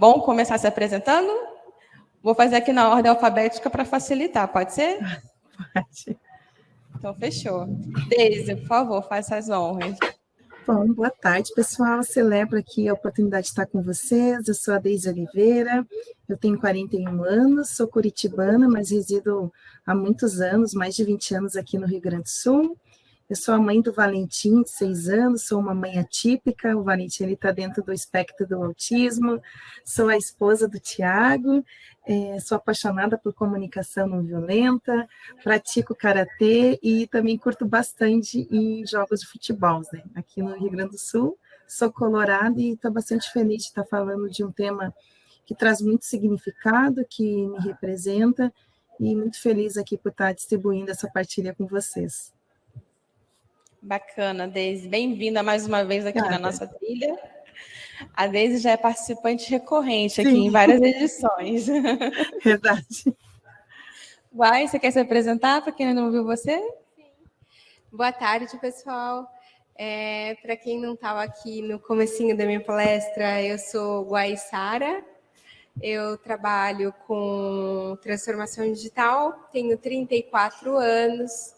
Bom começar se apresentando? Vou fazer aqui na ordem alfabética para facilitar, pode ser? Pode. Então, fechou. Deise, por favor, faça as honras. Bom, boa tarde, pessoal. Celebro aqui a oportunidade de estar com vocês. Eu sou a Deise Oliveira, eu tenho 41 anos, sou curitibana, mas resido há muitos anos, mais de 20 anos aqui no Rio Grande do Sul. Eu sou a mãe do Valentim, de 6 anos, sou uma mãe atípica, o Valentim está dentro do espectro do autismo, sou a esposa do Tiago, sou apaixonada por comunicação não violenta, pratico karatê e também curto bastante em jogos de futebol, né? Aqui no Rio Grande do Sul, sou colorada e estou bastante feliz de estar falando de um tema que traz muito significado, que me representa, e muito feliz aqui por estar distribuindo essa partilha com vocês. Bacana, Deise. Bem-vinda mais uma vez aqui na nossa trilha. A Deise já é participante recorrente aqui em várias edições. Verdade. Guai, você quer se apresentar para quem não viu você? Sim. Boa tarde, pessoal. Para quem não estava aqui no comecinho da minha palestra, eu sou Guai Sara. Eu trabalho com transformação digital, tenho 34 anos.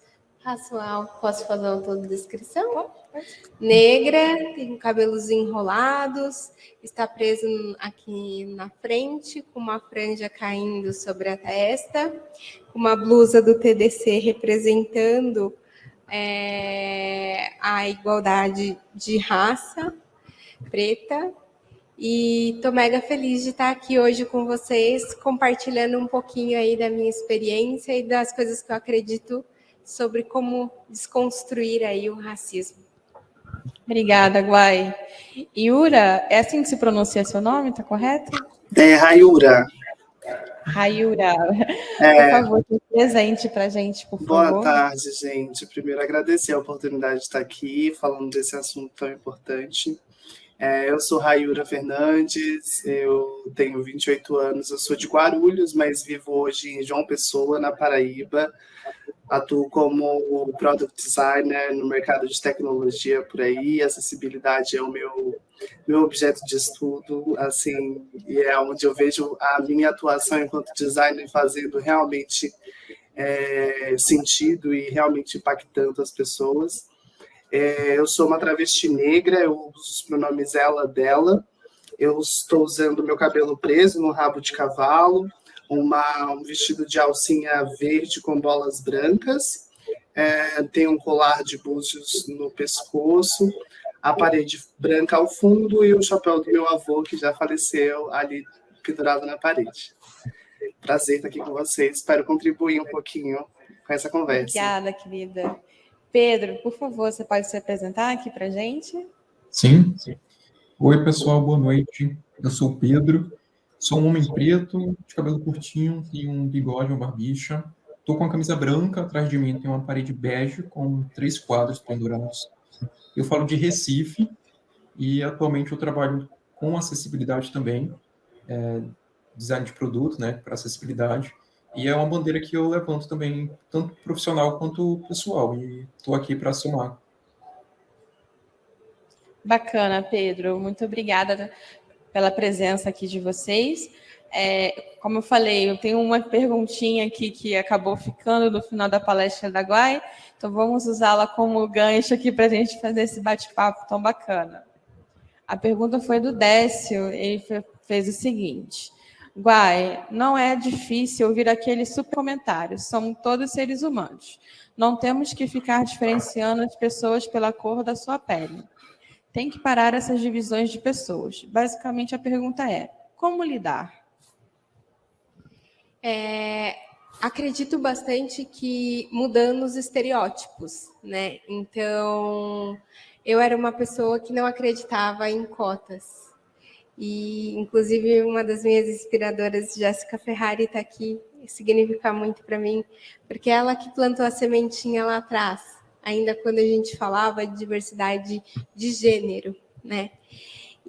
Posso fazer uma autodescrição? Negra, tenho cabelos enrolados, está preso aqui na frente, com uma franja caindo sobre a testa, com uma blusa do TDC representando a igualdade de raça preta. E estou mega feliz de estar aqui hoje com vocês, compartilhando um pouquinho aí da minha experiência e das coisas que eu acredito sobre como desconstruir aí o racismo. Obrigada, Guai. Yura, é assim que se pronuncia seu nome, tá correto? Rayura. Rayura. Por favor, se presente para a gente, por favor. Boa tarde, gente. Primeiro, agradecer a oportunidade de estar aqui falando desse assunto tão importante. Eu sou Rayura Fernandes, eu tenho 28 anos, eu sou de Guarulhos, mas vivo hoje em João Pessoa, na Paraíba. Atuo como Product Designer no mercado de tecnologia por aí. Acessibilidade é o meu objeto de estudo, assim, e é onde eu vejo a minha atuação enquanto designer fazendo realmente sentido e realmente impactando as pessoas. Eu sou uma travesti negra, eu uso os pronomes ela, dela. Eu estou usando meu cabelo preso no rabo de cavalo, um vestido de alcinha verde com bolas brancas, tem um colar de búzios no pescoço, a parede branca ao fundo e o chapéu do meu avô, que já faleceu, ali pendurado na parede. Prazer estar aqui com vocês, espero contribuir um pouquinho com essa conversa. Obrigada, querida. Pedro, por favor, você pode se apresentar aqui para a gente? Sim. Oi, pessoal, boa noite. Eu sou o Pedro, sou um homem preto, de cabelo curtinho, tenho um bigode, uma barbicha. Estou com a camisa branca, atrás de mim tem uma parede bege com 3 quadros pendurados. Eu falo de Recife e atualmente eu trabalho com acessibilidade também, design de produto, né, para acessibilidade. E é uma bandeira que eu levanto também, tanto profissional quanto pessoal, e estou aqui para somar. Bacana, Pedro. Muito obrigada pela presença aqui de vocês. Como eu falei, eu tenho uma perguntinha aqui que acabou ficando no final da palestra da Guai, então vamos usá-la como gancho aqui para a gente fazer esse bate-papo tão bacana. A pergunta foi do Décio, ele fez o seguinte: Guai, não é difícil ouvir aqueles super comentários, somos todos seres humanos. Não temos que ficar diferenciando as pessoas pela cor da sua pele. Tem que parar essas divisões de pessoas. Basicamente, a pergunta é: como lidar? Acredito bastante que mudando os estereótipos, né? Então, eu era uma pessoa que não acreditava em cotas. E, inclusive, uma das minhas inspiradoras, Jéssica Ferrari, está aqui, significa muito para mim, porque ela que plantou a sementinha lá atrás, ainda quando a gente falava de diversidade de gênero, né?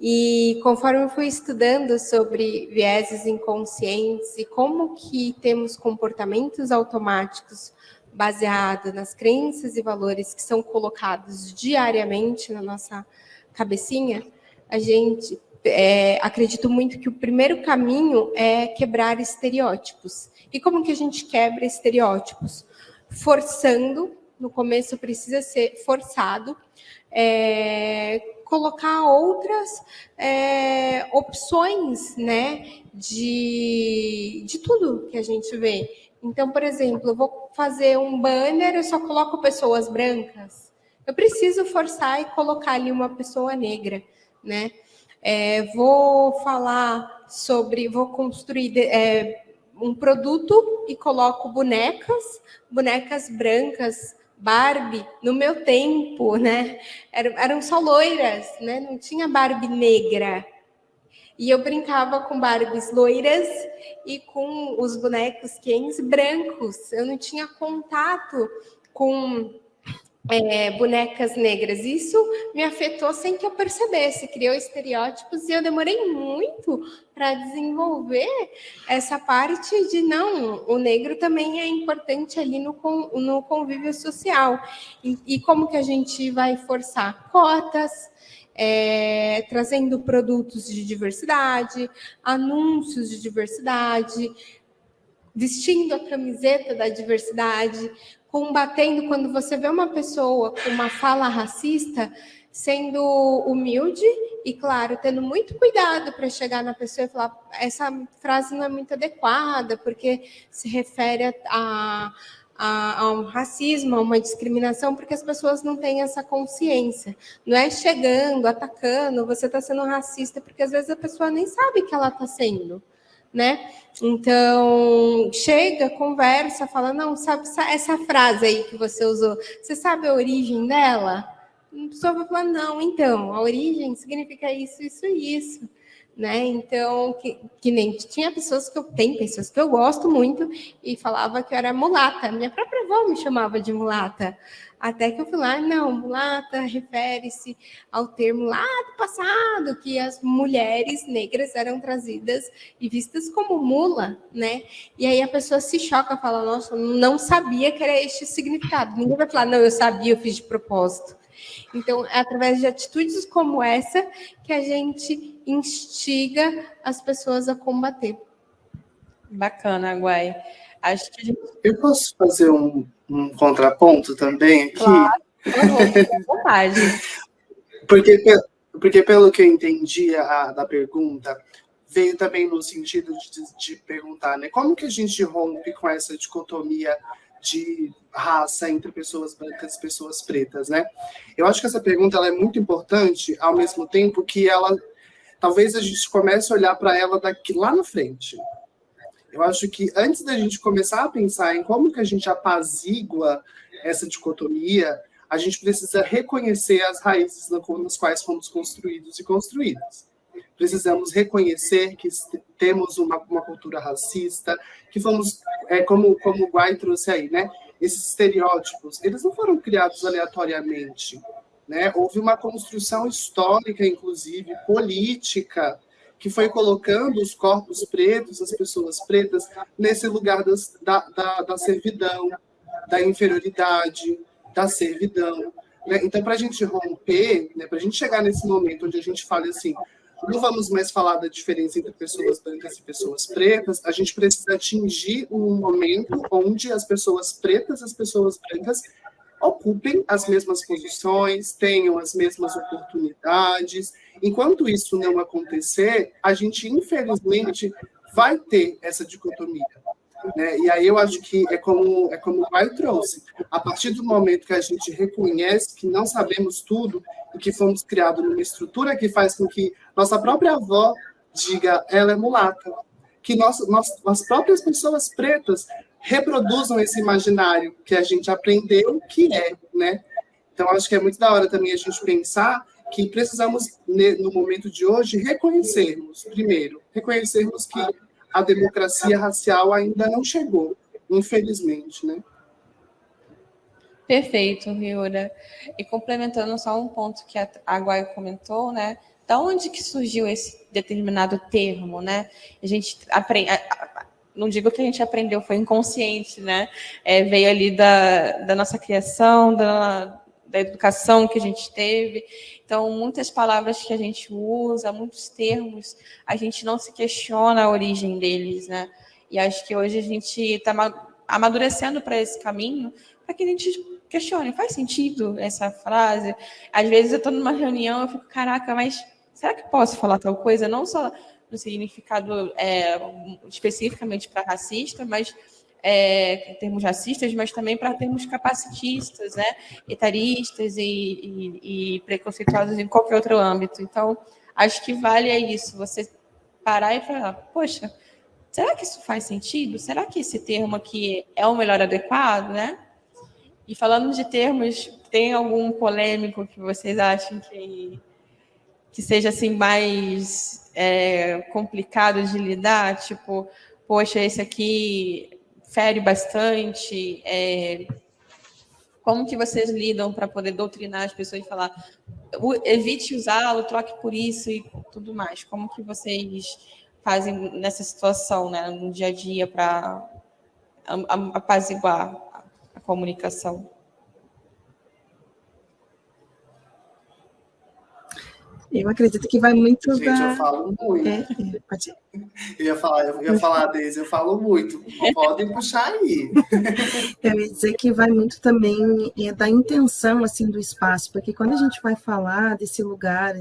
E conforme eu fui estudando sobre vieses inconscientes e como que temos comportamentos automáticos baseados nas crenças e valores que são colocados diariamente na nossa cabecinha, a gente acredito muito que o primeiro caminho é quebrar estereótipos. E como que a gente quebra estereótipos? Forçando, no começo precisa ser forçado, colocar outras opções, né, de tudo que a gente vê. Então, por exemplo, eu vou fazer um banner, eu só coloco pessoas brancas. Eu preciso forçar e colocar ali uma pessoa negra, né? Vou falar sobre, vou construir um produto e coloco bonecas brancas, Barbie, no meu tempo, né? Eram só loiras, né? Não tinha Barbie negra. E eu brincava com Barbies loiras e com os bonecos Kens brancos. Eu não tinha contato com bonecas negras. Isso me afetou sem que eu percebesse, criou estereótipos e eu demorei muito para desenvolver essa parte de não, o negro também é importante ali no convívio social. E como que a gente vai forçar? Cotas, trazendo produtos de diversidade, anúncios de diversidade, vestindo a camiseta da diversidade, combatendo quando você vê uma pessoa com uma fala racista, sendo humilde e, claro, tendo muito cuidado para chegar na pessoa e falar essa frase não é muito adequada, porque se refere a um racismo, a uma discriminação, porque as pessoas não têm essa consciência. Não é chegando, atacando, você está sendo racista, porque às vezes a pessoa nem sabe que ela está sendo, né? Então, chega, conversa, fala, não, sabe essa frase aí que você usou, você sabe a origem dela? A pessoa vai falar, não, então, a origem significa isso, isso e isso, né? Então, que nem tem pessoas que eu gosto muito e falava que eu era mulata. Minha própria avó me chamava de mulata. Até que eu fui lá, não, mulata refere-se ao termo lá do passado, que as mulheres negras eram trazidas e vistas como mula, né? E aí a pessoa se choca, fala, nossa, não sabia que era este o significado. Ninguém vai falar, não, eu sabia, eu fiz de propósito. Então, é através de atitudes como essa que a gente instiga as pessoas a combater. Bacana, Guai. Acho que Eu posso fazer um contraponto também aqui? Claro, por favor, fique à vontade. Porque pelo que eu entendi da pergunta, veio também no sentido de perguntar, né? Como que a gente rompe com essa dicotomia de raça entre pessoas brancas e pessoas pretas, né? Eu acho que essa pergunta ela é muito importante, ao mesmo tempo que ela, talvez a gente comece a olhar para ela daqui lá na frente. Eu acho que antes da gente começar a pensar em como que a gente apazigua essa dicotomia, a gente precisa reconhecer as raízes nas quais fomos construídos e construídas. Precisamos reconhecer que temos uma cultura racista, que fomos, como o Guai trouxe aí, né? Esses estereótipos, eles não foram criados aleatoriamente, né? Houve uma construção histórica, inclusive, política, que foi colocando os corpos pretos, as pessoas pretas, nesse lugar da servidão, da inferioridade, da servidão. Né? Então, para a gente romper, né, para a gente chegar nesse momento onde a gente fala assim, não vamos mais falar da diferença entre pessoas brancas e pessoas pretas, a gente precisa atingir um momento onde as pessoas pretas, as pessoas brancas, ocupem as mesmas posições, tenham as mesmas oportunidades. Enquanto isso não acontecer, a gente, infelizmente, vai ter essa dicotomia. Né? E aí eu acho que é como o Guai trouxe. A partir do momento que a gente reconhece que não sabemos tudo e que fomos criados numa estrutura que faz com que nossa própria avó diga ela é mulata, que as próprias pessoas pretas reproduzam esse imaginário que a gente aprendeu que é, né? Então, acho que é muito da hora também a gente pensar que precisamos, no momento de hoje, reconhecermos que a democracia racial ainda não chegou, infelizmente, né? Perfeito, Riura. E complementando só um ponto que a Guai comentou, né? Da onde que surgiu esse determinado termo, né? A gente aprende, não digo que a gente aprendeu, foi inconsciente, né? Veio ali da nossa criação, da educação que a gente teve. Então, muitas palavras que a gente usa, muitos termos, a gente não se questiona a origem deles, né? E acho que hoje a gente está amadurecendo para esse caminho, para que a gente questione, faz sentido essa frase? Às vezes eu estou numa reunião, eu fico, caraca, mas será que posso falar tal coisa? Não só no significado especificamente para racista, mas em termos racistas, mas também para termos capacitistas, né? Etaristas e preconceituosos em qualquer outro âmbito. Então, acho que vale isso, você parar e falar, poxa, será que isso faz sentido? Será que esse termo aqui é o melhor adequado, né? E falando de termos, tem algum polêmico que vocês acham que seja assim mais complicado de lidar? Tipo, poxa, esse aqui fere bastante. Como que vocês lidam para poder doutrinar as pessoas e falar, evite usá-lo, troque por isso e tudo mais? Como que vocês fazem nessa situação, né, no dia a dia, para apaziguar a comunicação? Eu acredito que vai muito Gente, eu falo muito. Pode ir. Eu ia falar, Deise, eu falo muito. Podem puxar aí. Eu ia dizer que vai muito também da intenção assim, do espaço, porque quando a gente vai falar desse lugar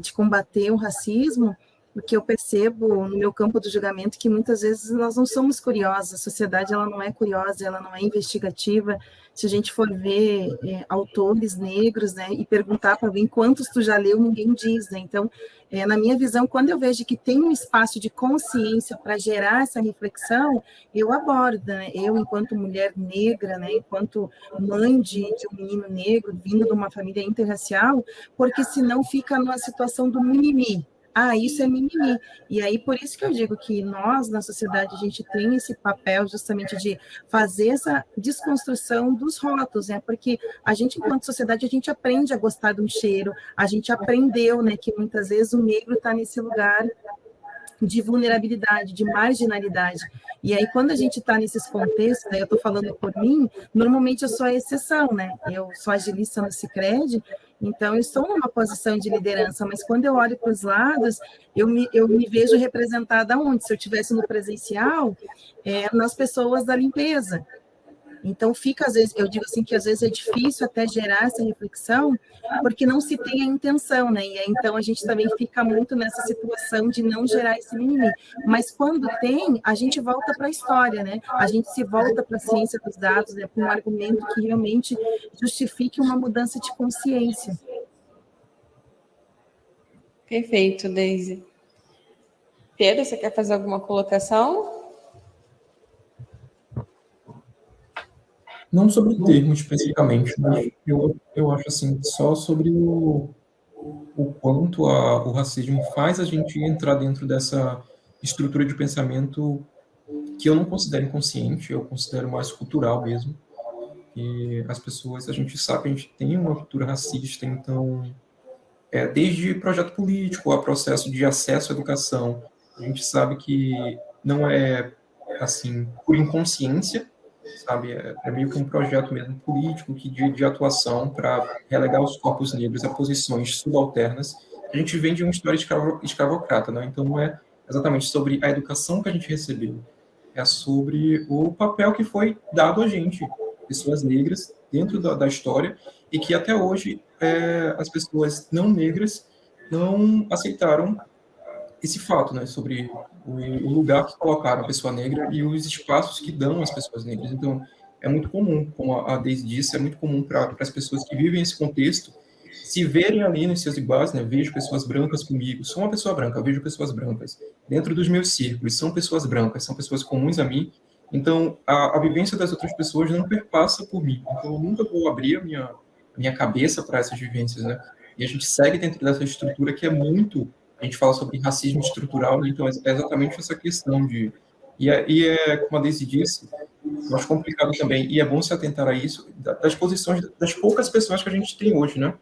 de combater o racismo, o que eu percebo no meu campo do julgamento é que muitas vezes nós não somos curiosos, a sociedade ela não é curiosa, ela não é investigativa. Se a gente for ver autores negros, né, e perguntar para alguém quantos tu já leu, ninguém diz, né? Então, na minha visão, quando eu vejo que tem um espaço de consciência para gerar essa reflexão, eu abordo, né? Eu, enquanto mulher negra, né, enquanto mãe de um menino negro, vindo de uma família interracial, porque senão fica numa situação do mimimi. Ah, isso é mimimi. E aí, por isso que eu digo que nós, na sociedade, a gente tem esse papel justamente de fazer essa desconstrução dos rótulos, né? Porque a gente, enquanto sociedade, a gente aprende a gostar de um cheiro, a gente aprendeu, né, que muitas vezes o negro está nesse lugar de vulnerabilidade, de marginalidade. E aí, quando a gente está nesses contextos, né, eu estou falando por mim, normalmente eu sou a exceção, né? Eu sou agilista no Sicredi, então eu estou numa posição de liderança, mas quando eu olho para os lados, eu me vejo representada onde? Se eu estivesse no presencial, nas pessoas da limpeza. Então, fica, às vezes, eu digo assim, que às vezes é difícil até gerar essa reflexão, porque não se tem a intenção, né? E aí, então, a gente também fica muito nessa situação de não gerar esse mimimi. Mas quando tem, a gente volta para a história, né? A gente se volta para a ciência dos dados, né? Para um argumento que realmente justifique uma mudança de consciência. Perfeito, Deise. Pedro, você quer fazer alguma colocação? Não sobre o termo especificamente, mas eu acho assim, só sobre o quanto o racismo faz a gente entrar dentro dessa estrutura de pensamento que eu não considero inconsciente, eu considero mais cultural mesmo. E as pessoas, a gente sabe que a gente tem uma cultura racista, então, desde projeto político a processo de acesso à educação, a gente sabe que não é, assim, por inconsciência, sabe? É meio que um projeto mesmo político de atuação para relegar os corpos negros a posições subalternas. A gente vem de uma história escravocrata, né? Então não é exatamente sobre a educação que a gente recebeu, é sobre o papel que foi dado a gente, pessoas negras, dentro da história, e que até hoje as pessoas não negras não aceitaram esse fato, né, sobre o lugar que colocaram a pessoa negra e os espaços que dão às pessoas negras. Então, é muito comum, como a Deise disse, é muito comum para as pessoas que vivem esse contexto se verem ali nos seus iguais, né, vejo pessoas brancas comigo, sou uma pessoa branca, vejo pessoas brancas. Dentro dos meus círculos, são pessoas brancas, são pessoas comuns a mim, então a vivência das outras pessoas não perpassa por mim. Então, eu nunca vou abrir a minha cabeça para essas vivências, né? E a gente segue dentro dessa estrutura que é muito... A gente fala sobre racismo estrutural, né? Então é exatamente essa questão de... como a Deise disse, eu acho complicado também, e é bom se atentar a isso, das posições das poucas pessoas que a gente tem hoje, né?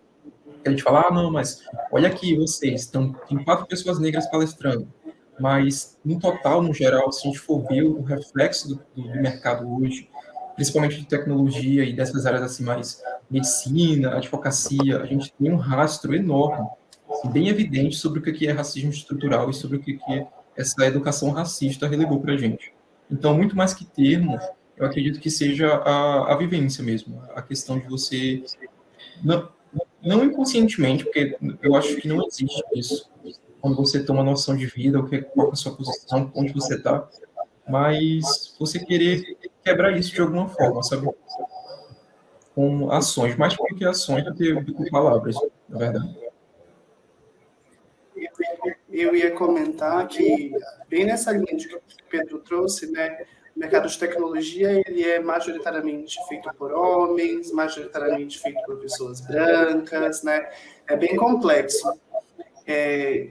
A gente fala, não, mas olha aqui, vocês, tem 4 pessoas negras palestrando, mas no total, no geral, se a gente for ver o reflexo do mercado hoje, principalmente de tecnologia e dessas áreas assim mais medicina, advocacia, a gente tem um rastro enorme, assim, bem evidente sobre o que é racismo estrutural e sobre o que essa educação racista relegou para a gente. Então, muito mais que termo, eu acredito que seja a vivência mesmo, a questão de você, não inconscientemente, porque eu acho que não existe isso, quando você toma noção de vida, qual é a sua posição, onde você está, mas você querer quebrar isso de alguma forma, sabe? Com ações, mais do que ações do que palavras, na verdade. Eu ia comentar que, bem nessa linha de que o Pedro trouxe, né, o mercado de tecnologia ele é majoritariamente feito por homens, majoritariamente feito por pessoas brancas, né? É bem complexo.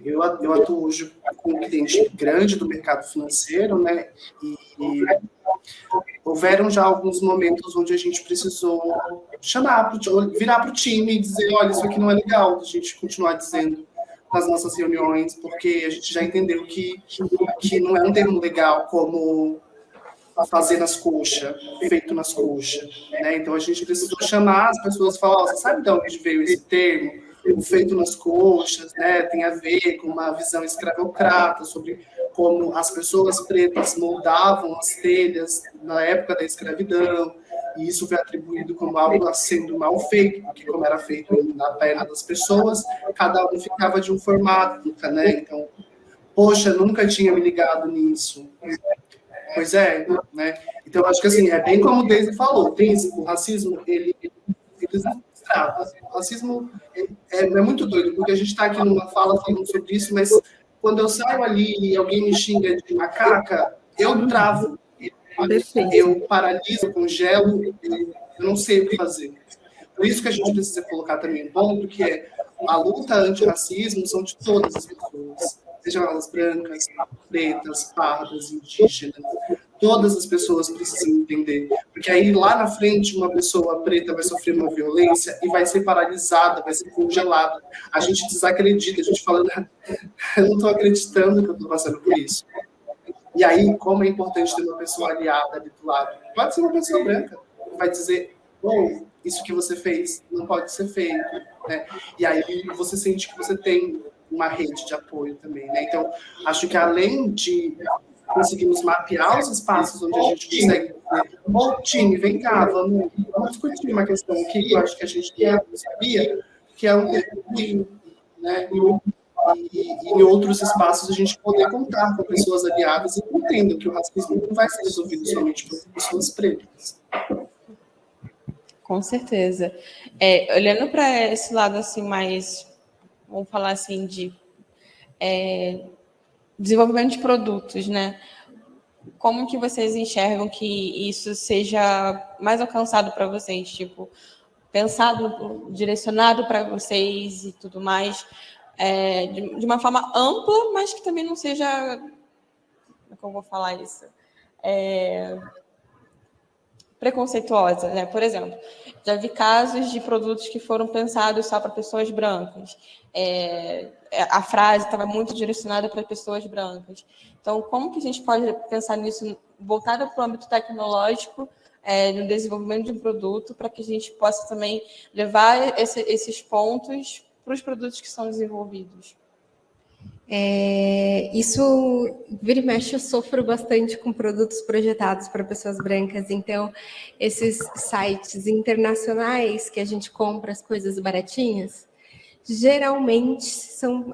Eu atuo hoje com um cliente grande do mercado financeiro, né? E houveram já alguns momentos onde a gente precisou virar para o time e dizer, olha, isso aqui não é legal, a gente continuar dizendo nas nossas reuniões, porque a gente já entendeu que não é um termo legal como fazer nas coxas, feito nas coxas, né? Então a gente precisou chamar as pessoas e falar, você sabe de onde veio esse termo? O feito nas coxas, né? Tem a ver com uma visão escravocrata sobre como as pessoas pretas moldavam as telhas na época da escravidão, e isso foi atribuído como algo sendo mal feito, porque como era feito na perna das pessoas, cada um ficava de um formato, né? Então, poxa, nunca tinha me ligado nisso. Pois é, né? Então, acho que assim, é bem como o Daisy falou, o racismo, ele desestrava. O racismo é muito doido, porque a gente está aqui numa fala falando sobre isso, mas quando eu saio ali e alguém me xinga de macaca, eu travo. Eu paraliso, congelo, eu não sei o que fazer. Por isso que a gente precisa colocar também um ponto, que é a luta antirracismo são de todas as pessoas, sejam elas brancas, pretas, pardas, indígenas. Todas as pessoas precisam entender, porque aí lá na frente uma pessoa preta vai sofrer uma violência e vai ser paralisada, vai ser congelada. A gente desacredita, a gente fala, eu não estou acreditando que eu estou passando por isso. E aí, como é importante ter uma pessoa aliada ali do lado. Pode ser uma pessoa branca, que vai dizer, bom, isso que você fez não pode ser feito, né? E aí você sente que você tem uma rede de apoio também, né? Então, acho que além de conseguirmos mapear os espaços onde a gente consegue dizer, ô time, vem cá, vamos discutir uma questão aqui que eu acho que a gente sabia, que é um termo, né? E em outros espaços a gente poder contar com pessoas aliadas e entendam que o racismo não vai ser resolvido somente por pessoas pretas. Com certeza. Olhando para esse lado assim mais, vamos falar assim, de desenvolvimento de produtos, né? Como que vocês enxergam que isso seja mais alcançado para vocês? Tipo, pensado, direcionado para vocês e tudo mais, de uma forma ampla, mas que também não seja... Como é que eu vou falar isso? Preconceituosa, né? Por exemplo, já vi casos de produtos que foram pensados só para pessoas brancas. A frase estava muito direcionada para pessoas brancas. Então, como que a gente pode pensar nisso voltado para o âmbito tecnológico, no desenvolvimento de um produto, para que a gente possa também levar esses pontos para os produtos que são desenvolvidos? Isso, vira e mexe, eu sofro bastante com produtos projetados para pessoas brancas. Então, esses sites internacionais que a gente compra as coisas baratinhas, geralmente são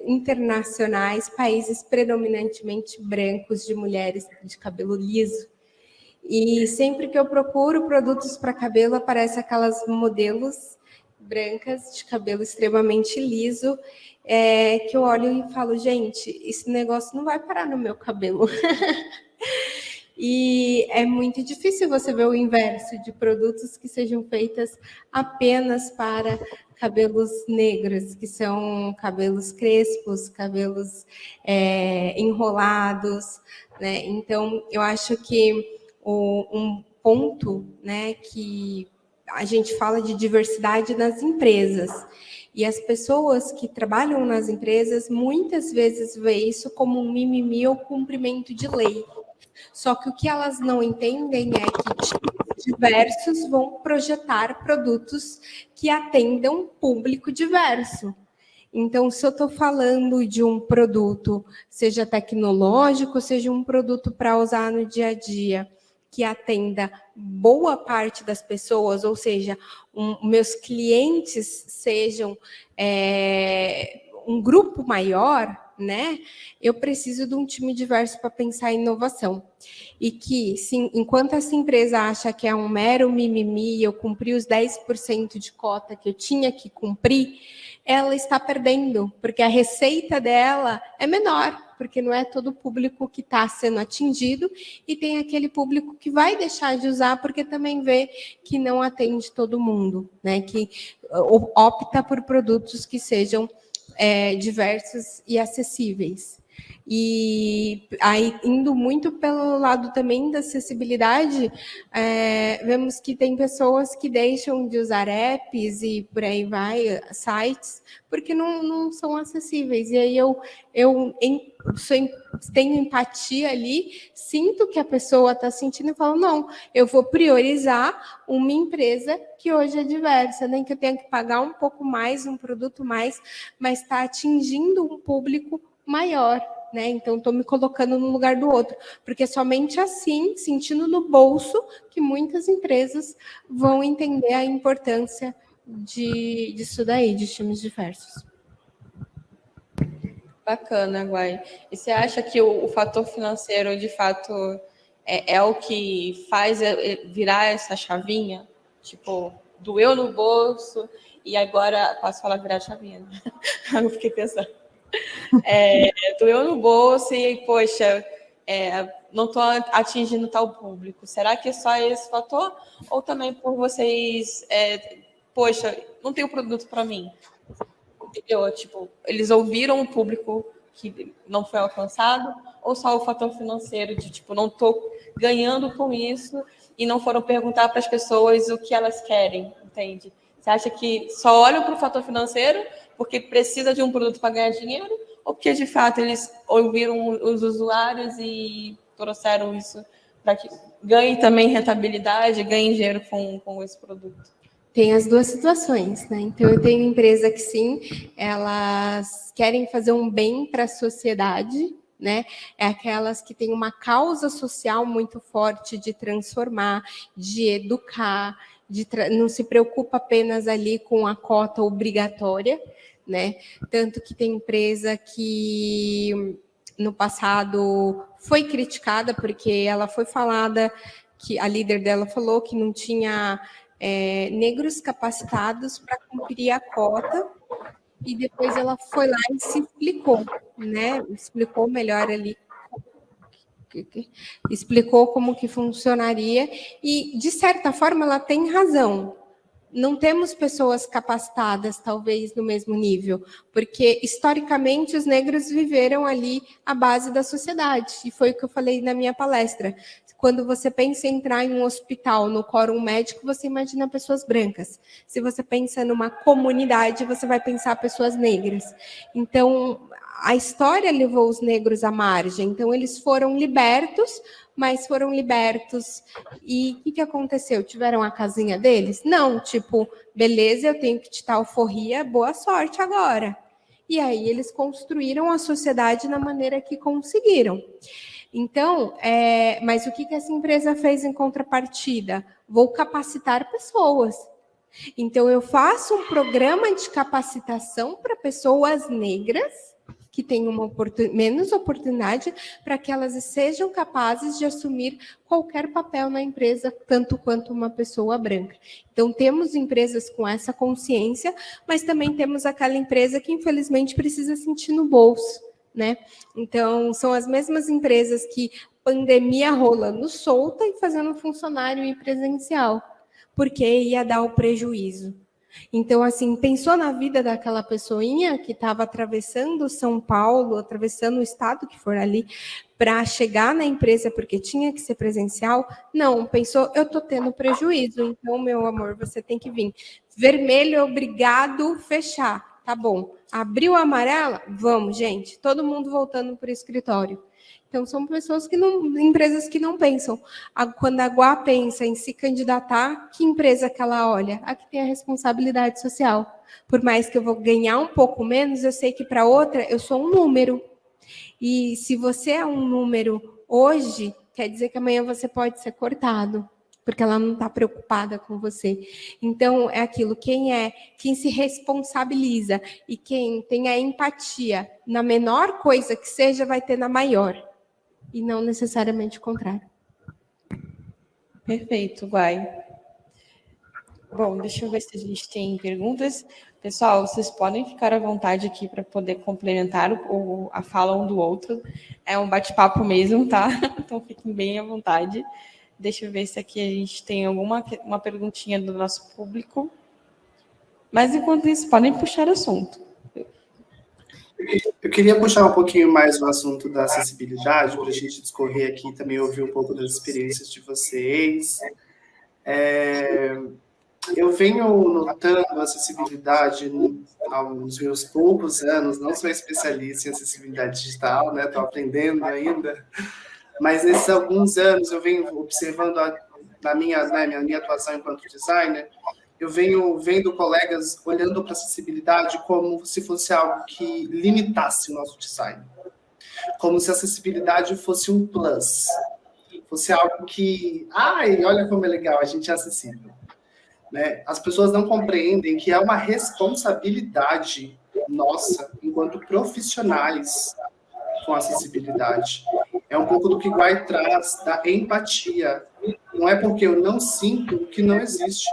internacionais, países predominantemente brancos, de mulheres de cabelo liso. E sempre que eu procuro produtos para cabelo, aparecem aquelas modelos brancas de cabelo extremamente liso, que eu olho e falo, gente, esse negócio não vai parar no meu cabelo. E é muito difícil você ver o inverso de produtos que sejam feitos apenas para cabelos negros, que são cabelos crespos, cabelos enrolados, né? Então, eu acho que um ponto, né, que a gente fala de diversidade nas empresas, e as pessoas que trabalham nas empresas muitas vezes veem isso como um mimimi ou cumprimento de lei. Só que o que elas não entendem é que diversos vão projetar produtos que atendam público diverso. Então, se eu estou falando de um produto, seja tecnológico, seja um produto para usar no dia a dia, que atenda boa parte das pessoas, ou seja, meus clientes sejam um grupo maior, né? Eu preciso de um time diverso para pensar em inovação. E que, sim, enquanto essa empresa acha que é um mero mimimi, eu cumpri os 10% de cota que eu tinha que cumprir, ela está perdendo, porque a receita dela é menor, porque não é todo o público que está sendo atingido, e tem aquele público que vai deixar de usar, porque também vê que não atende todo mundo, né? Que opta por produtos que sejam diversos e acessíveis. E aí, indo muito pelo lado também da acessibilidade, vemos que tem pessoas que deixam de usar apps e por aí vai, sites, porque não são acessíveis. E aí eu tenho empatia ali, sinto que a pessoa está sentindo e falo, não, eu vou priorizar uma empresa que hoje é diversa, nem que eu tenha que pagar um pouco mais, um produto mais, mas está atingindo um público maior, né? Então, estou me colocando no lugar do outro, porque somente assim, sentindo no bolso, que muitas empresas vão entender a importância disso daí, de times diversos. Bacana, Guai. E você acha que o fator financeiro, de fato, é o que faz virar essa chavinha? Tipo, doeu no bolso e agora... Posso falar virar a chavinha, né? Eu fiquei pensando. Doeu no bolso e, poxa, não estou atingindo tal público. Será que é só esse fator? Ou também por vocês... poxa, não tem o produto para mim? Entendeu? Tipo, eles ouviram o público que não foi alcançado, ou só o fator financeiro de, tipo, não estou ganhando com isso e não foram perguntar para as pessoas o que elas querem, entende? Você acha que só olham para o fator financeiro porque precisa de um produto para ganhar dinheiro, ou porque, de fato, eles ouviram os usuários e trouxeram isso para que ganhem também rentabilidade, ganhem dinheiro com esse produto? Tem as duas situações, né? Então, eu tenho empresa que, sim, elas querem fazer um bem para a sociedade, né? É aquelas que têm uma causa social muito forte de transformar, de educar, não se preocupa apenas ali com a cota obrigatória, né? Tanto que tem empresa que no passado foi criticada porque ela foi falada, que a líder dela falou que não tinha negros capacitados para cumprir a cota, e depois ela foi lá e se explicou, né? Explicou melhor ali, explicou como que funcionaria, e de certa forma ela tem razão. Não temos pessoas capacitadas, talvez, no mesmo nível, porque, historicamente, os negros viveram ali à base da sociedade, e foi o que eu falei na minha palestra. Quando você pensa em entrar em um hospital, no quórum médico, você imagina pessoas brancas. Se você pensa numa comunidade, você vai pensar pessoas negras. Então, a história levou os negros à margem. Então, eles foram libertos, mas foram libertos. E o que aconteceu? Tiveram a casinha deles? Não, tipo, beleza, eu tenho que te dar alforria, boa sorte agora. E aí eles construíram a sociedade na maneira que conseguiram. Então, mas o que essa empresa fez em contrapartida? Vou capacitar pessoas. Então, eu faço um programa de capacitação para pessoas negras que têm menos oportunidade, para que elas sejam capazes de assumir qualquer papel na empresa, tanto quanto uma pessoa branca. Então, temos empresas com essa consciência, mas também temos aquela empresa que, infelizmente, precisa sentir no bolso, né? Então, são as mesmas empresas que pandemia rolando solta e fazendo funcionário ir presencial, porque ia dar o prejuízo. Então, assim, pensou na vida daquela pessoinha que estava atravessando São Paulo, atravessando o estado que for ali, para chegar na empresa porque tinha que ser presencial? Não, pensou, eu estou tendo prejuízo, então, meu amor, você tem que vir. Vermelho, obrigado, fechar. Tá bom. Abriu a amarela? Vamos, gente. Todo mundo voltando para o escritório. Então, são pessoas que não, empresas que não pensam. Quando a Guá pensa em se candidatar, que empresa que ela olha? A que tem a responsabilidade social. Por mais que eu vou ganhar um pouco menos, eu sei que para outra eu sou um número. E se você é um número hoje, quer dizer que amanhã você pode ser cortado, porque ela não está preocupada com você. Então, é aquilo, quem se responsabiliza e quem tem a empatia na menor coisa que seja, vai ter na maior. E não necessariamente o contrário. Perfeito, Guai. Bom, deixa eu ver se a gente tem perguntas. Pessoal, vocês podem ficar à vontade aqui para poder complementar a fala um do outro. É um bate-papo mesmo, tá? Então fiquem bem à vontade. Deixa eu ver se aqui a gente tem uma perguntinha do nosso público. Mas enquanto isso, podem puxar assunto. Eu queria puxar um pouquinho mais o assunto da acessibilidade, para a gente discorrer aqui, também ouvir um pouco das experiências de vocês. Eu venho notando acessibilidade há uns meus poucos anos, não sou especialista em acessibilidade digital, né? Estou aprendendo ainda, mas nesses alguns anos eu venho observando na minha atuação enquanto designer, eu venho vendo colegas olhando para a acessibilidade como se fosse algo que limitasse o nosso design, como se a acessibilidade fosse um plus, fosse algo que, olha como é legal, a gente é acessível. Né? As pessoas não compreendem que é uma responsabilidade nossa, enquanto profissionais com acessibilidade. É um pouco do que Guai traz, da empatia. Não é porque eu não sinto que não existe.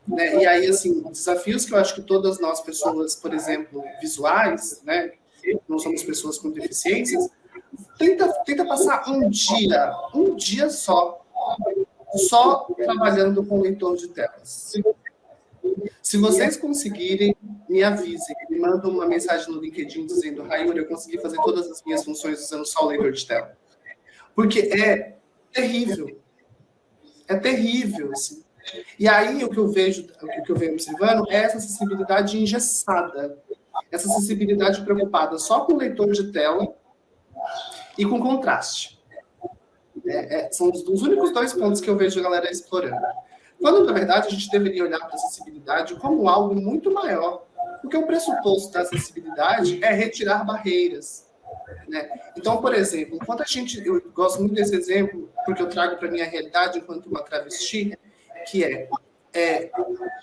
Né? E aí, assim, desafios que eu acho que todas nós, pessoas, por exemplo, visuais, né? Não somos pessoas com deficiências, tenta passar um dia só trabalhando com leitor de telas. Se vocês conseguirem, me avisem, me mandam uma mensagem no LinkedIn dizendo: Rayuri, eu consegui fazer todas as minhas funções usando só o leitor de tela. Porque é terrível. É terrível, assim. E aí, o que eu venho observando é essa acessibilidade engessada. Essa acessibilidade preocupada só com o leitor de tela e com contraste. São os únicos dois pontos que eu vejo a galera explorando. Quando, na verdade, a gente deveria olhar para a acessibilidade como algo muito maior. Porque o pressuposto da acessibilidade é retirar barreiras. Né? Então, por exemplo, eu gosto muito desse exemplo, porque eu trago para a minha realidade enquanto uma travesti, que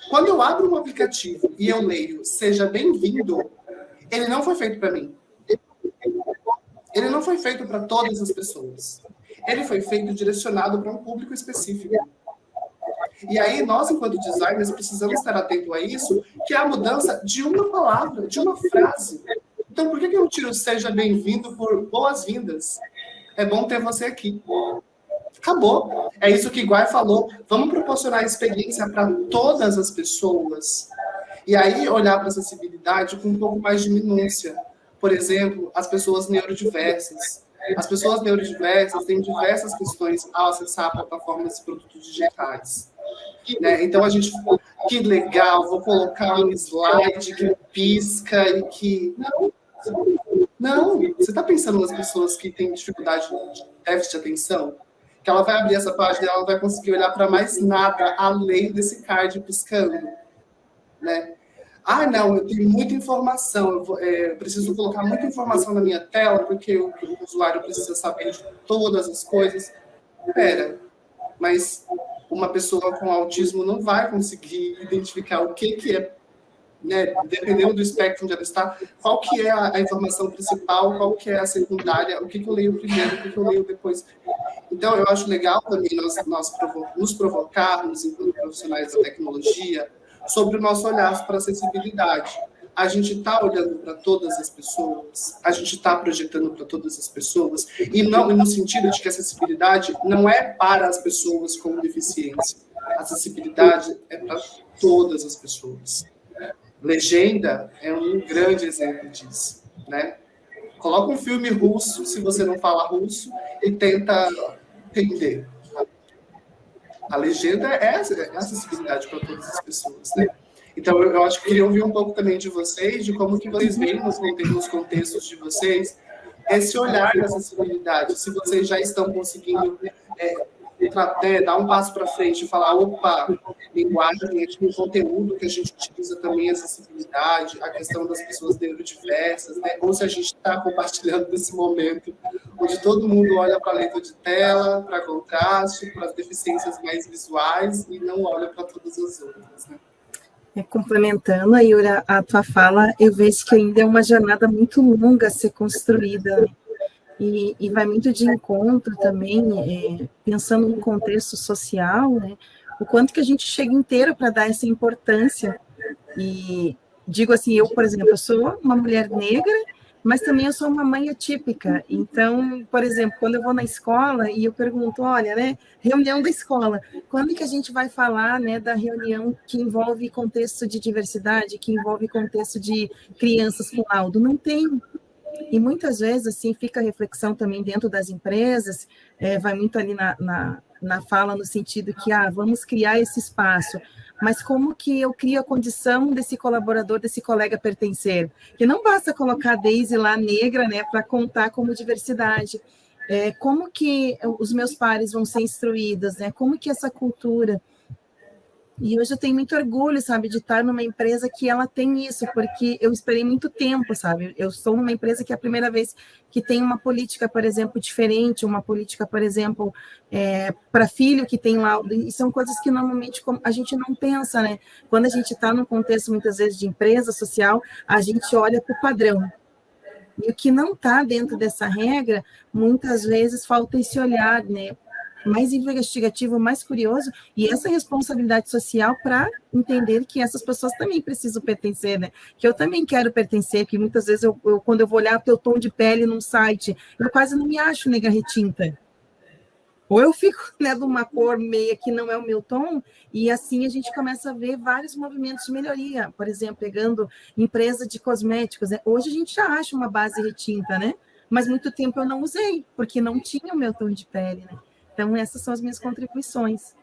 quando eu abro um aplicativo e eu leio "Seja bem-vindo", ele não foi feito para mim. Ele não foi feito para todas as pessoas. Ele foi feito direcionado para um público específico. E aí, nós, enquanto designers, precisamos estar atentos a isso, que é a mudança de uma palavra, de uma frase. Então, por que eu tiro "seja bem-vindo" por "boas-vindas"? É bom ter você aqui. Acabou. É isso que Guai falou. Vamos proporcionar experiência para todas as pessoas. E aí, olhar para a acessibilidade com um pouco mais de minúcia. Por exemplo, as pessoas neurodiversas. As pessoas neurodiversas têm diversas questões ao acessar plataformas e produtos digitais. Né? Então, a gente... Que legal, vou colocar um slide que pisca e que... Não, você está pensando nas pessoas que têm dificuldade de déficit de atenção? Que ela vai abrir essa página e ela não vai conseguir olhar para mais nada além desse card piscando. Né? Não, eu tenho muita informação, eu preciso colocar muita informação na minha tela, porque o usuário precisa saber de todas as coisas. Mas uma pessoa com autismo não vai conseguir identificar o que é, né, dependendo do espectro onde ela está, qual que é a informação principal, qual que é a secundária, o que eu leio primeiro, o que eu leio depois. Então, eu acho legal também nós nos provocarmos, enquanto profissionais da tecnologia, sobre o nosso olhar para a acessibilidade. A gente está olhando para todas as pessoas, a gente está projetando para todas as pessoas, e não no sentido de que a acessibilidade não é para as pessoas com deficiência. A acessibilidade é para todas as pessoas. Legenda é um grande exemplo disso. Né? Coloca um filme russo, se você não fala russo, e tenta entender. A legenda é acessibilidade para todas as pessoas, né? Então, eu acho que queria ouvir um pouco também de vocês, de como que vocês veem nos contextos de vocês, esse olhar de acessibilidade. Se vocês já estão conseguindo dar um passo para frente e falar, opa, linguagem, aqui no conteúdo que a gente utiliza também, acessibilidade, a questão das pessoas neurodiversas, né? Ou se a gente está compartilhando nesse momento onde todo mundo olha para a letra de tela, para contraste, para as deficiências mais visuais e não olha para todas as outras, né? Complementando, Ayura, a tua fala, eu vejo que ainda é uma jornada muito longa a ser construída, e vai muito de encontro também, pensando no contexto social, né, o quanto que a gente chega inteiro para dar essa importância. E digo assim, eu, por exemplo, eu sou uma mulher negra, mas também eu sou uma mãe atípica. Então, por exemplo, quando eu vou na escola e eu pergunto, olha, né, reunião da escola, quando que a gente vai falar, né, da reunião que envolve contexto de diversidade, que envolve contexto de crianças com laudo? Não tem. E muitas vezes, assim, fica a reflexão também dentro das empresas, vai muito ali na fala, no sentido que, vamos criar esse espaço, mas como que eu crio a condição desse colaborador, desse colega pertencer? Que não basta colocar a Daisy lá negra, né, para contar como diversidade. Como que os meus pares vão ser instruídos, né? Como que essa cultura... E hoje eu tenho muito orgulho, sabe, de estar numa empresa que ela tem isso, porque eu esperei muito tempo, sabe? Eu estou numa empresa que é a primeira vez que tem uma política, por exemplo, diferente, uma política, por exemplo, para filho que tem laudo, e são coisas que normalmente a gente não pensa, né? Quando a gente está num contexto, muitas vezes, de empresa social, a gente olha para o padrão. E o que não está dentro dessa regra, muitas vezes falta esse olhar, né? Mais investigativo, mais curioso, e essa responsabilidade social para entender que essas pessoas também precisam pertencer, né? Que eu também quero pertencer, que muitas vezes, quando eu vou olhar o teu tom de pele num site, eu quase não me acho negra retinta. Ou eu fico, né, de uma cor meia que não é o meu tom, e assim a gente começa a ver vários movimentos de melhoria. Por exemplo, pegando empresa de cosméticos, né? Hoje a gente já acha uma base retinta, né? Mas muito tempo eu não usei, porque não tinha o meu tom de pele, né? Então, essas são as minhas contribuições.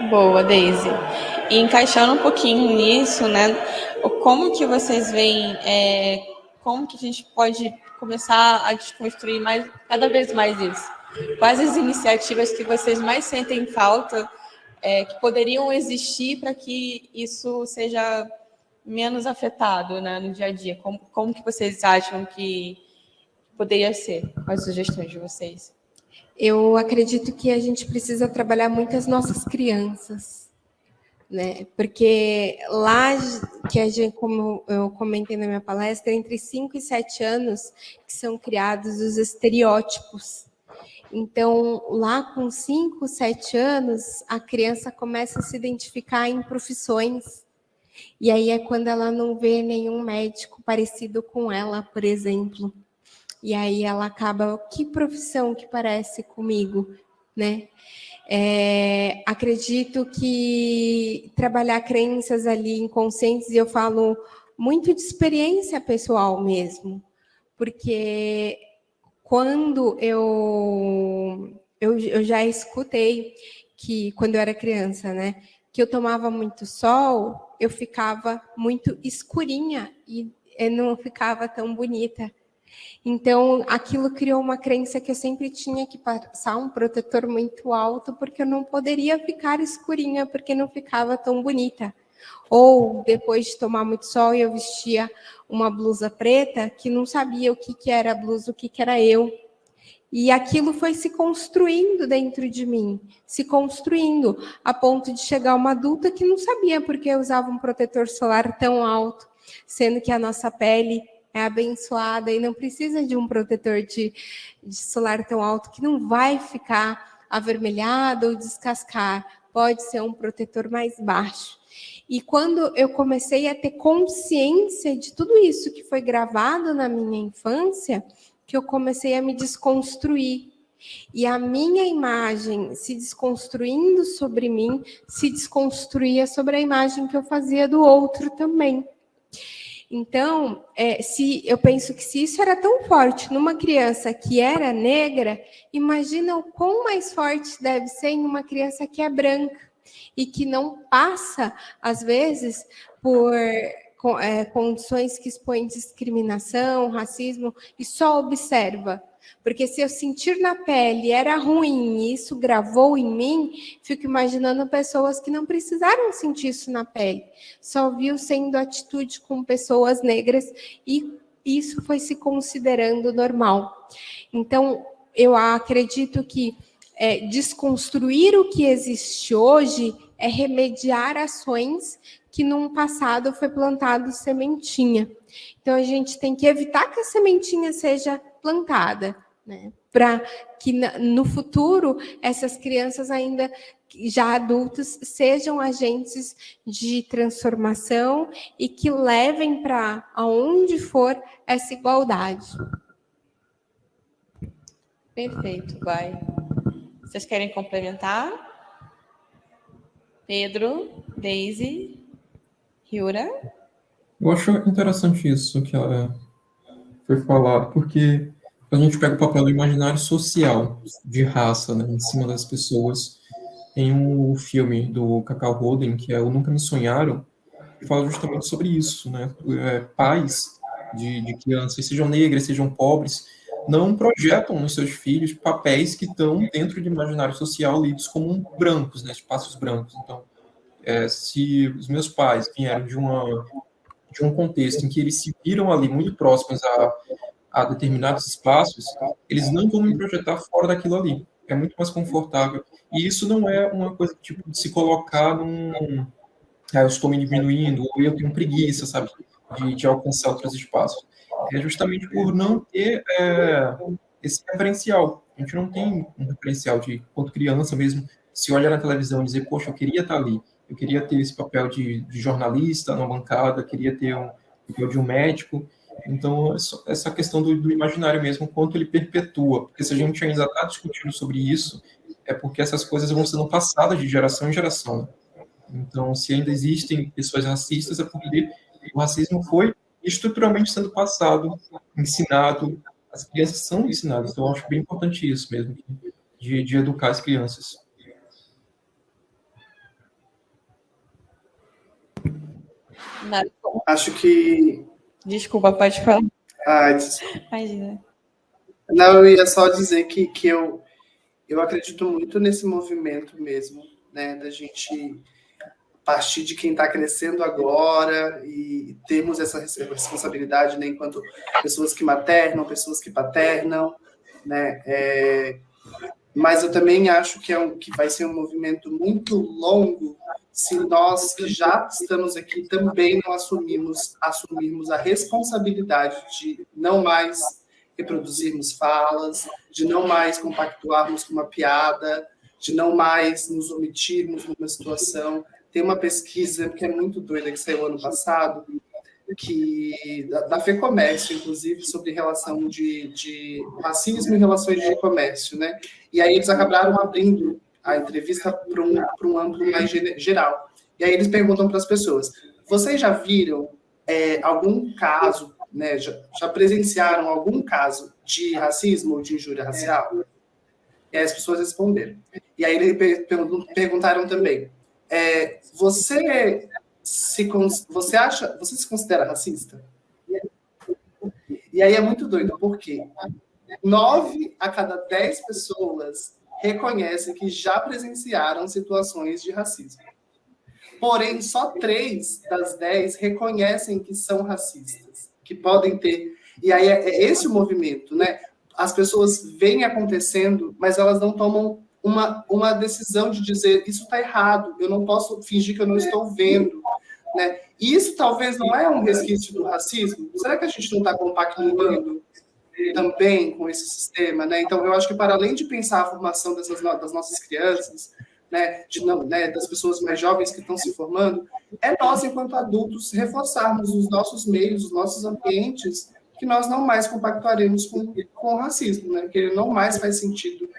Boa, Daisy. E encaixando um pouquinho nisso, né? Como que vocês veem, como que a gente pode começar a desconstruir cada vez mais isso? Quais as iniciativas que vocês mais sentem falta, que poderiam existir para que isso seja menos afetado, né, no dia a dia? Como que vocês acham que poderia ser? Quais sugestões de vocês? Eu acredito que a gente precisa trabalhar muito as nossas crianças, né? Porque lá, que a gente, como eu comentei na minha palestra, entre 5 e 7 anos que são criados os estereótipos. Então, lá com 5, 7 anos, a criança começa a se identificar em profissões. E aí é quando ela não vê nenhum médico parecido com ela, por exemplo. E aí ela acaba, que profissão que parece comigo, né? Acredito que trabalhar crenças ali inconscientes, e eu falo muito de experiência pessoal mesmo, porque quando eu já escutei que, quando eu era criança, né, que eu tomava muito sol, eu ficava muito escurinha e eu não ficava tão bonita. Então, aquilo criou uma crença que eu sempre tinha que passar um protetor muito alto, porque eu não poderia ficar escurinha, porque não ficava tão bonita. Ou, depois de tomar muito sol, eu vestia uma blusa preta, que não sabia o que era a blusa, o que era eu. E aquilo foi se construindo dentro de mim, se construindo, a ponto de chegar uma adulta que não sabia porque eu usava um protetor solar tão alto, sendo que a nossa pele é abençoada e não precisa de um protetor de solar tão alto que não vai ficar avermelhado ou descascar. Pode ser um protetor mais baixo. E quando eu comecei a ter consciência de tudo isso que foi gravado na minha infância, que eu comecei a me desconstruir. E a minha imagem se desconstruindo sobre mim, se desconstruía sobre a imagem que eu fazia do outro também. Então, eu penso que se isso era tão forte numa criança que era negra, imagina o quão mais forte deve ser em uma criança que é branca e que não passa, às vezes, por condições que expõem discriminação, racismo, e só observa. Porque se eu sentir na pele era ruim e isso gravou em mim, fico imaginando pessoas que não precisaram sentir isso na pele. Só viu sendo atitude com pessoas negras e isso foi se considerando normal. Então, eu acredito que desconstruir o que existe hoje é remediar ações que num passado foi plantado sementinha. Então, a gente tem que evitar que a sementinha seja plantada, né? Para que no futuro essas crianças ainda já adultos sejam agentes de transformação e que levem para aonde for essa igualdade. Perfeito, Guai. Vocês querem complementar? Pedro, Daisy, Hyura? Eu acho interessante isso que ela foi falado, porque a gente pega o papel do imaginário social, de raça, né, em cima das pessoas. Tem um filme do Cacau Roden, que é o Nunca Me Sonharam, que fala justamente sobre isso, né? Pais de crianças, sejam negras, sejam pobres, não projetam nos seus filhos papéis que estão dentro de imaginário social lidos como brancos, né, espaços brancos. Então, se os meus pais vieram de um contexto em que eles se viram ali muito próximos a determinados espaços, eles não vão me projetar fora daquilo ali. É muito mais confortável. E isso não é uma coisa tipo de se colocar eu estou me diminuindo, ou eu tenho preguiça, sabe, de alcançar outros espaços. É justamente por não ter esse referencial. A gente não tem um referencial de, quando criança mesmo, se olha na televisão e dizer, poxa, eu queria estar ali, eu queria ter esse papel de jornalista na bancada, queria ter um papel de um médico. Então, essa questão do imaginário mesmo, quanto ele perpetua. Porque se a gente ainda está discutindo sobre isso, é porque essas coisas vão sendo passadas de geração em geração, né? Então, se ainda existem pessoas racistas, é porque o racismo foi estruturalmente sendo passado, ensinado, as crianças são ensinadas. Então, eu acho bem importante isso mesmo, de educar as crianças. Acho que... Desculpa, pode falar. Imagina. Não, eu ia só dizer que eu acredito muito nesse movimento mesmo, né, da gente partir de quem está crescendo agora e temos essa responsabilidade, né, enquanto pessoas que maternam, pessoas que paternam, né, mas eu também acho que vai ser um movimento muito longo se nós que já estamos aqui também não assumirmos a responsabilidade de não mais reproduzirmos falas, de não mais compactuarmos com uma piada, de não mais nos omitirmos numa situação. Tem uma pesquisa que é muito doida, que saiu ano passado, da FEComércio, inclusive, sobre relação de racismo e relações de comércio, né? E aí eles acabaram abrindo a entrevista para um âmbito mais geral. E aí eles perguntam para as pessoas, vocês já viram algum caso, né, já presenciaram algum caso de racismo ou de injúria racial? E aí as pessoas responderam. E aí eles perguntaram também, você se considera racista? E aí é muito doido, porque 9 a cada 10 pessoas reconhecem que já presenciaram situações de racismo. Porém, só 3 das 10 reconhecem que são racistas, que podem ter. E aí é esse o movimento, né? As pessoas veem acontecendo, mas elas não tomam uma decisão de dizer isso está errado, eu não posso fingir que eu não estou vendo, né? E isso talvez não é um resquício do racismo? Será que a gente não está compactuando também com esse sistema, né? Então, eu acho que para além de pensar a formação das nossas crianças, né, das pessoas mais jovens que estão se formando, nós, enquanto adultos, reforçarmos os nossos meios, os nossos ambientes, que nós não mais compactuaremos com o racismo, né? Que ele não mais faz sentido.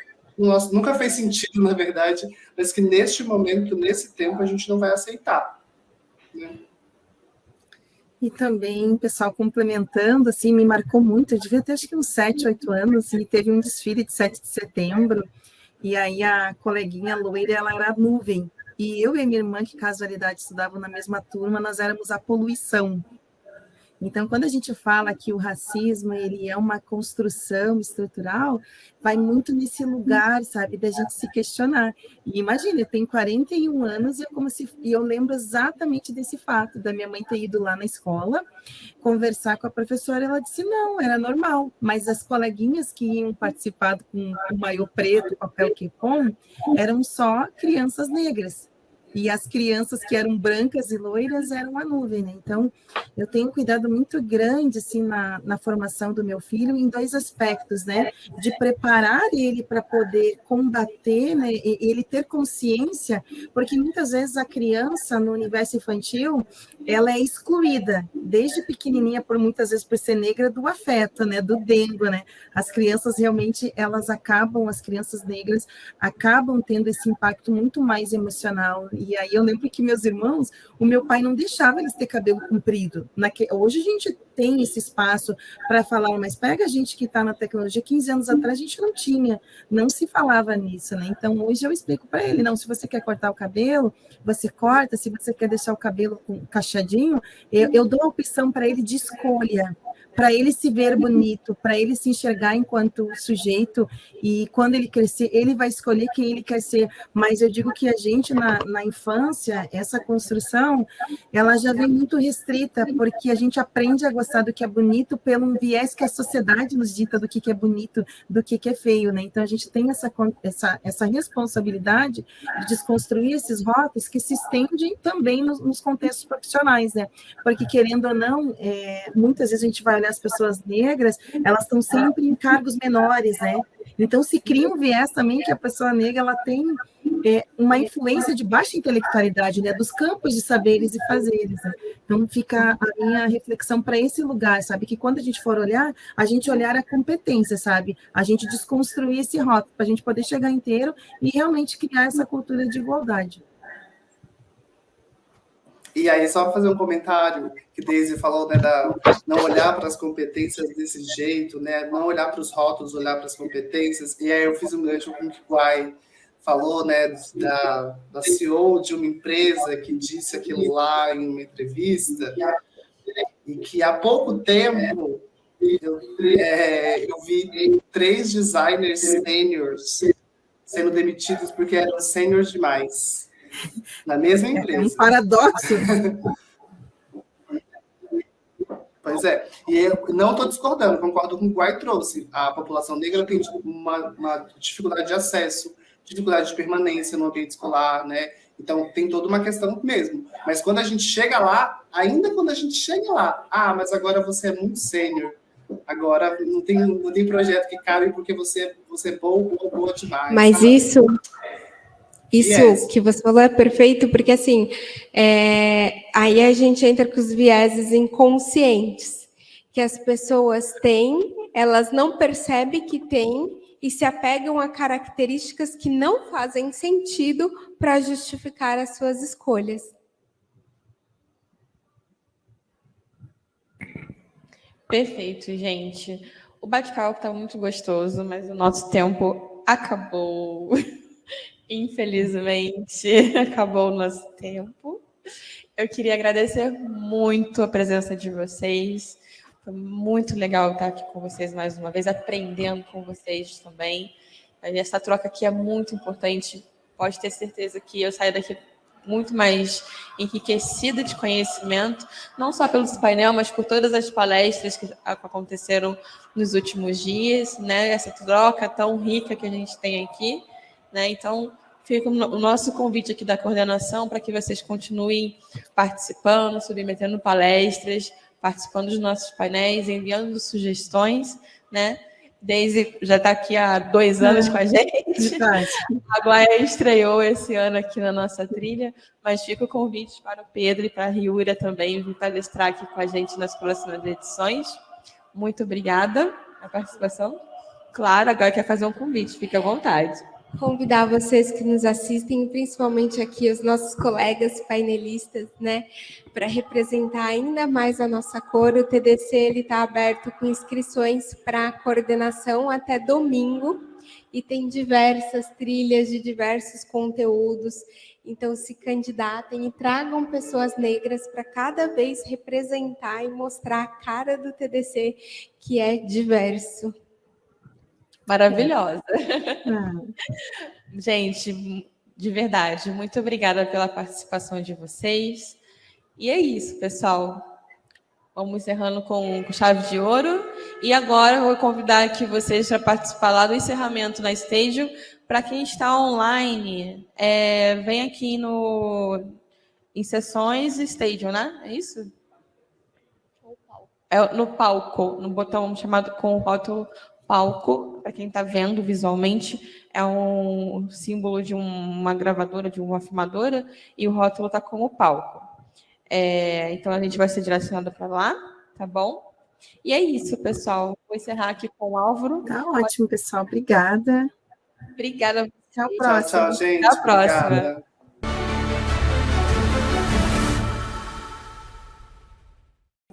Nunca fez sentido, na verdade, mas que neste momento, nesse tempo, a gente não vai aceitar, né? E também, pessoal, complementando, assim, me marcou muito, eu devia ter acho que uns 7, 8 anos, e teve um desfile de 7 de setembro, e aí a coleguinha loira, ela era nuvem, E eu e a minha irmã, que casualidade estudavam na mesma turma, nós éramos a poluição. Então, quando a gente fala que o racismo ele é uma construção estrutural, vai muito nesse lugar, sabe, da gente se questionar. E imagina, eu tenho 41 anos e eu lembro exatamente desse fato, da minha mãe ter ido lá na escola, conversar com a professora, ela disse, não, era normal, mas as coleguinhas que iam participar com o maiô preto, papel quepom, eram só crianças negras. E as crianças que eram brancas e loiras eram a nuvem, né? Então, eu tenho um cuidado muito grande, assim, na formação do meu filho, em 2 aspectos, né? De preparar ele para poder combater, né? E ele ter consciência, porque muitas vezes a criança, no universo infantil, ela é excluída, desde pequenininha, muitas vezes por ser negra, do afeto, né? Do dengo, né? As crianças realmente, as crianças negras acabam tendo esse impacto muito mais emocional. E aí eu lembro que meus irmãos, o meu pai não deixava eles ter cabelo comprido. Hoje a gente tem esse espaço para falar, mas pega a gente que está na tecnologia, 15 anos atrás a gente não se falava nisso, né? Então hoje eu explico para ele, não, se você quer cortar o cabelo, você corta, se você quer deixar o cabelo cacheadinho, eu dou a opção para ele de escolha, para ele se ver bonito, para ele se enxergar enquanto sujeito, e quando ele crescer, ele vai escolher quem ele quer ser. Mas eu digo que a gente, na infância, essa construção, ela já vem muito restrita, porque a gente aprende a gostar do que é bonito pelo viés que a sociedade nos dita do que é bonito, do que é feio, né? Então, a gente tem essa responsabilidade de desconstruir esses rótulos que se estendem também nos contextos profissionais, né? Porque, querendo ou não, muitas vezes a gente vai olhar as pessoas negras, elas estão sempre em cargos menores, né? Então, se cria um viés também que a pessoa negra ela tem uma influência de baixa intelectualidade, né? Dos campos de saberes e fazeres, né? Então, fica a minha reflexão para esse lugar, sabe? Que quando a gente for olhar, a gente olhar a competência, sabe? A gente desconstruir esse rótulo, para a gente poder chegar inteiro e realmente criar essa cultura de igualdade. E aí, só fazer um comentário que Daisy falou, né, não olhar para as competências desse jeito, né, não olhar para os rótulos, olhar para as competências. E aí eu fiz um gancho com o que o Guai falou, né, da CEO de uma empresa que disse aquilo lá em uma entrevista, e que há pouco tempo eu vi 3 designers seniors sendo demitidos porque eram seniors demais. Na mesma empresa. É um paradoxo. Pois é. E eu não estou discordando, concordo com o que o Guai trouxe. A população negra tem uma dificuldade de acesso, dificuldade de permanência no ambiente escolar, né? Então, tem toda uma questão mesmo. Mas quando a gente chega lá, ainda quando a gente chega lá, mas agora você é muito sênior, agora não tem projeto que cabe porque você é boa demais. Mas sabe? Isso que você falou é perfeito, porque assim, aí a gente entra com os vieses inconscientes, que as pessoas têm, elas não percebem que têm e se apegam a características que não fazem sentido para justificar as suas escolhas. Perfeito, gente. O bate-papo está muito gostoso, mas o nosso tempo acabou. Infelizmente, acabou o nosso tempo. Eu queria agradecer muito a presença de vocês. Foi muito legal estar aqui com vocês mais uma vez, aprendendo com vocês também. Essa troca aqui é muito importante. Pode ter certeza que eu saio daqui muito mais enriquecida de conhecimento, não só pelo painel, mas por todas as palestras que aconteceram nos últimos dias, né? Essa troca tão rica que a gente tem aqui, né? Então, fica o nosso convite aqui da coordenação para que vocês continuem participando, submetendo palestras, participando dos nossos painéis, enviando sugestões, né? Daisy já está aqui há 2 anos com a gente. A Guaia estreou esse ano aqui na nossa trilha, mas fica o convite para o Pedro e para a Riúria também vir palestrar aqui com a gente nas próximas edições. Muito obrigada pela participação. Claro, agora quer fazer um convite, fique à vontade. Convidar vocês que nos assistem, principalmente aqui os nossos colegas painelistas, né, para representar ainda mais a nossa cor. O TDC está aberto com inscrições para coordenação até domingo e tem diversas trilhas de diversos conteúdos. Então, se candidatem e tragam pessoas negras para cada vez representar e mostrar a cara do TDC, que é diverso. Maravilhosa. Ah, Gente, de verdade, muito obrigada pela participação de vocês. E é isso, pessoal. Vamos encerrando com chave de ouro. E agora eu vou convidar aqui vocês para participar lá do encerramento na Stadio. Para quem está online, vem aqui em sessões Stadio, né? É isso? É no palco, no botão chamado com o rótulo palco, para quem está vendo visualmente, é um símbolo de uma gravadora, de uma filmadora, e o rótulo está como palco. Então a gente vai ser direcionado para lá, tá bom? E é isso, pessoal. Vou encerrar aqui com o Álvaro. tá ótimo, pessoal. Obrigada. Obrigada. Até a Tchau, próxima. tchau, gente. Até a próxima. Obrigada.